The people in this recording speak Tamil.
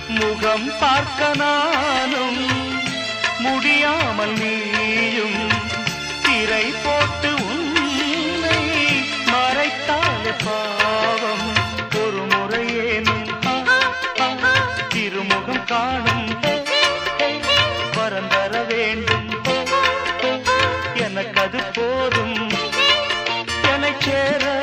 முகம் பார்க்க நானும் முடியாமல் நீயும் திரை போட்டு உன்னை மறைத்தாலே பாவம். ஒரு முறையேனும் திருமுகம் காணும் வரம் தர வேண்டும். எனக்கு அது போதும். என்னை சேர